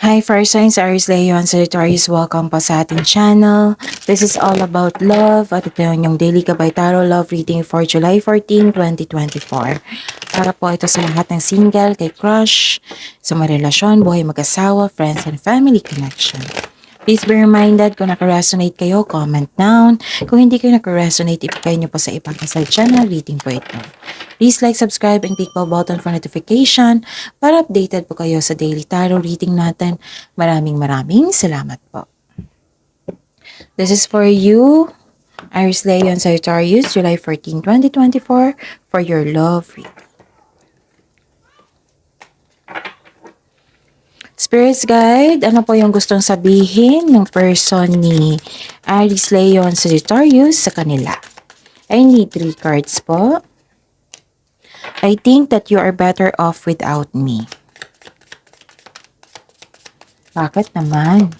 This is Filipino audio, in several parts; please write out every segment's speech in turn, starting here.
Hi, Fire Signs, Aries, Leo, and Sagittarius. Welcome po sa ating channel. This is all about love at ito yung Daily Gabay Tarot Love Reading for July 14, 2024. Para po ito sa lahat ng single, kay crush, sa mga relasyon, buhay mag-asawa, friends, and family connection. Please be reminded kung naka-resonate kayo, comment down. Kung hindi kayo naka-resonate, ipagay nyo po sa ibang kasal channel, reading po ito. Please like, subscribe, and click po button for notification para updated po kayo sa daily tarot reading natin. Maraming salamat po. This is for you, Aries, Leo, and Sagittarius, July 14, 2024, for your love reading. Spirits Guide, ano po yung gustong sabihin ng person ni Aries, Leo, and Sagittarius sa kanila? I need 3 cards po. I think that you are better off without me. Bakit naman?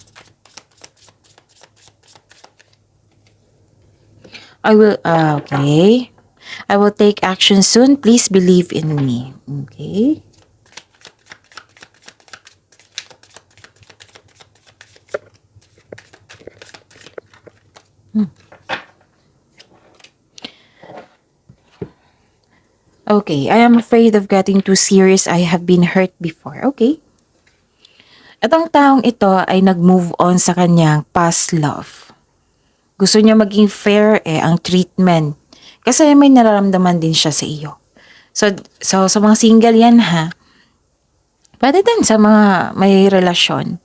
Okay. I will take action soon. Please believe in me. Okay. Okay, I am afraid of getting too serious. I have been hurt before. Okay. At ang taong ito ay nag-move on sa kanyang past love. Gusto niya maging fair ang treatment. Kasi may nararamdaman din siya sa iyo. So sa mga single yan ha. Pwede din sa mga may relasyon.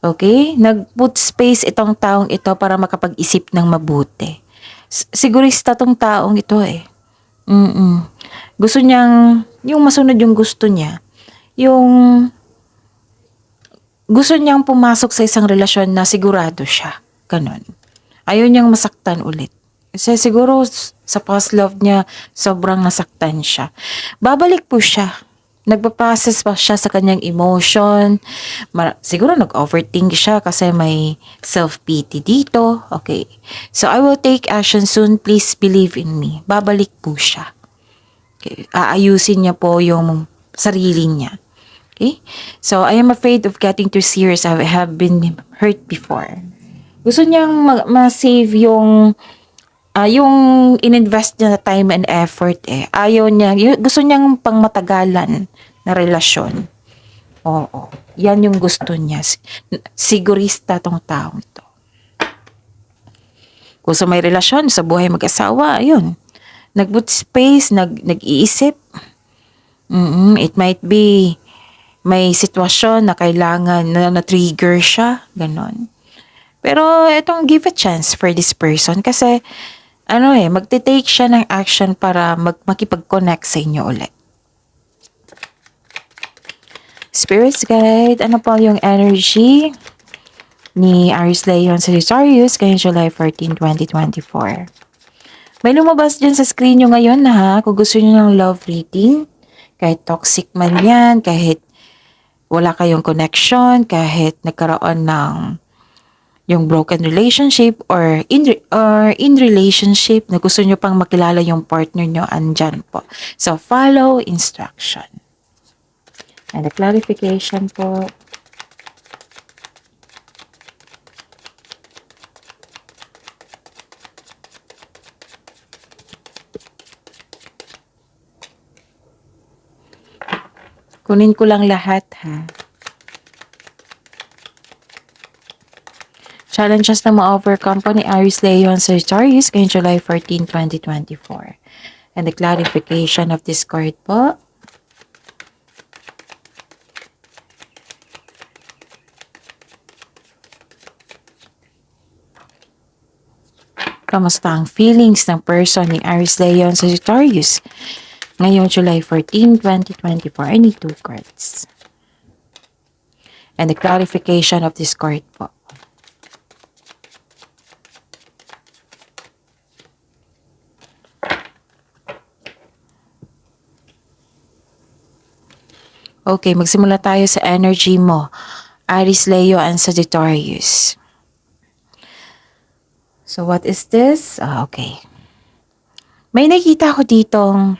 Okay? Nag-put space itong taong ito para makapag-isip ng mabuti. Sigurista tong taong ito Gusto niyang, yung masunod yung gusto niya. Yung gusto niyang pumasok sa isang relasyon na sigurado siya. Ganon. Ayaw niyang masaktan ulit. Kasi siguro sa past love niya, sobrang nasaktan siya. Babalik po siya. Nagpa-process pa siya sa kanyang emotion. Siguro nag-overthink siya kasi may self-pity dito. Okay. So, I will take action soon. Please believe in me. Babalik po siya. Okay. Aayusin niya po yung sarili niya. Okay? So, I am afraid of getting too serious. I have been hurt before. Gusto niyang ma-save yung ininvest niya na time and effort Ayaw niya, gusto niyang pangmatagalan na relasyon. Oo. Yan yung gusto niya. Sigurista tong taong ito. Gusto may relasyon sa buhay mag-asawa, ayun. Nag-put space, nag-iisip. It might be may sitwasyon na kailangan na trigger siya, ganon. Pero itong give a chance for this person kasi magte-take siya ng action para makipag-connect sa inyo ulit. Spirits Guide, ano po yung energy ni Aries, Leo, and Sagittarius ngayong July 14, 2024? May lumabas dyan sa screen nyo ngayon ha, kung gusto nyo ng love reading, kahit toxic man yan, kahit wala kayong connection, kahit nagkaroon ng yung broken relationship or in relationship na gusto nyo pang makilala yung partner nyo, andyan po. So, follow instruction. And the clarification po. Kunin ko lang lahat ha. Challenges na ma-overcome po ni Aries, Leo, and Sagittarius ngayong July 14, 2024. And the clarification of this card po. Kamusta ang feelings ng person ni Aries, Leo, and Sagittarius ngayong July 14, 2024? I need 2 cards. And the clarification of this card po. Okay, magsimula tayo sa energy mo. Aries, Leo, and Sagittarius. So, what is this? Okay. May nakita ko ditong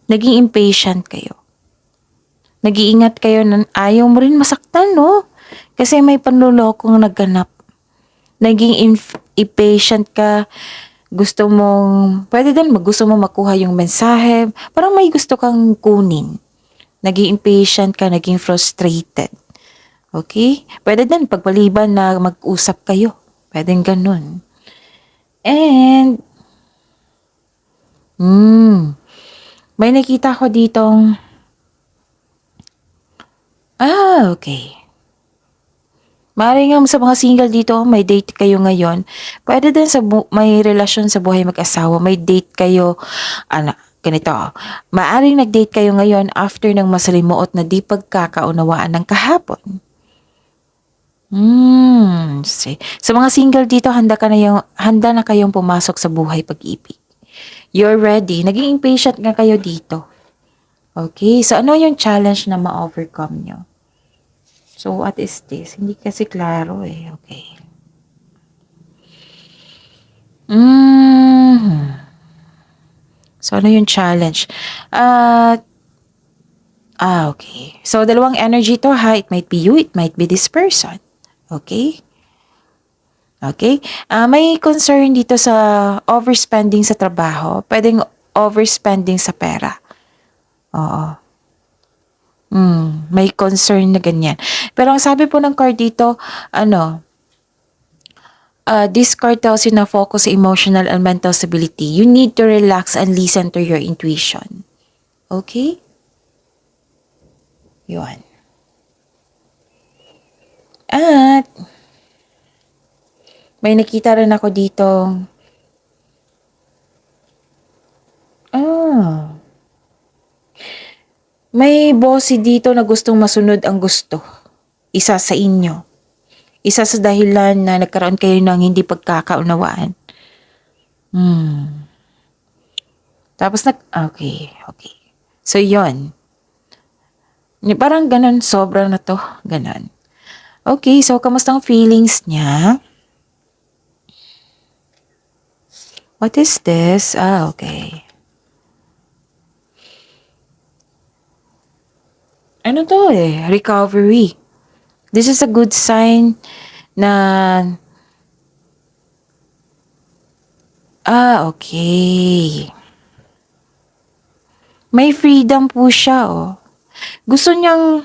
naging impatient kayo. Nag-iingat kayo na ayaw mo rin masaktan, no? Kasi may panlulokong nagganap. Naging impatient ka, pwede din gusto mo makuha yung mensahe, parang may gusto kang kunin. Naging impatient ka, naging frustrated. Okay? Pwede din pagpaliban na mag-usap kayo. Pwedeng ganun. And, may nakita ko ditong, okay. Maaaring nga sa mga single dito, may date kayo ngayon. Pwede din may relasyon sa buhay mag-asawa, may date kayo, ganito. Maaaring nag-date kayo ngayon after ng masalimuot na di pagkakaunawaan ng kahapon. Sa mga single dito, handa na kayong pumasok sa buhay pag-ibig. You're ready. Naging impatient nga kayo dito. Okay, so ano yung challenge na ma-overcome nyo? So, what is this? Hindi kasi klaro eh. Okay. So, ano yung challenge? Okay. So, dalawang energy to ha. It might be you, it might be this person. Okay? Okay? May concern dito sa overspending sa trabaho. Pwedeng overspending sa pera. Oo. May concern na ganyan. Pero ang sabi po ng card dito, this card tells you na focus sa emotional and mental stability. You need to relax and listen to your intuition. Okay? Yun. At, may nakita rin ako dito. May bossy dito na gustong masunod ang gusto. Isa sa inyo. Isa sa dahilan na nagkaroon kayo ng hindi pagkakaunawaan. Tapos okay. So, yon. Parang ganun, sobra na to. Ganun. Okay, so kamusta ang feelings niya? What is this? Okay. Ano to eh? Recovery. This is a good sign na okay. May freedom po siya, oh. Gusto niyang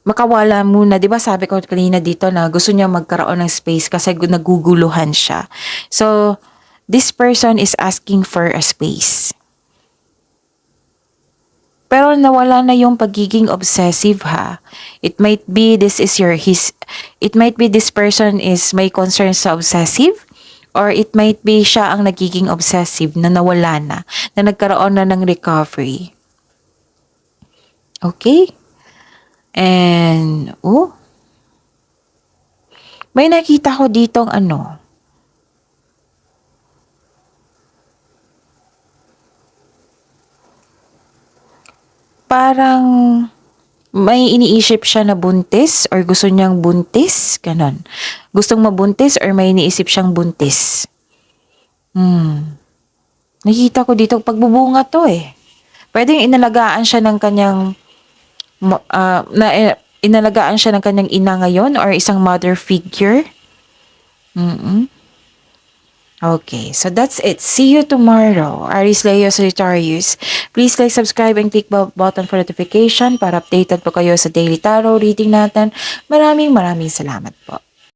makawala muna. Di ba sabi ko kanina dito na gusto niya magkaroon ng space kasi naguguluhan siya. So, this person is asking for a space. Pero nawala na yung pagiging obsessive ha. It might be this person is may concern sa obsessive, or it might be siya ang nagiging obsessive na nawala na nagkaroon na ng recovery. Okay? And, may nakita ko ditong parang may iniisip siya na buntis or gusto niyang buntis, ganon. Gustong mabuntis or may iniisip siyang buntis. Nakita ko dito, pagbubunga to eh. Pwedeng inalagaan siya ng kanyang inalagaan siya ng kanyang ina ngayon or isang mother figure. Okay, so that's it. See you tomorrow. Aries, Leo, Sagittarius. Please like, subscribe, and click button for notification para updated po kayo sa daily tarot reading natin. Maraming salamat po.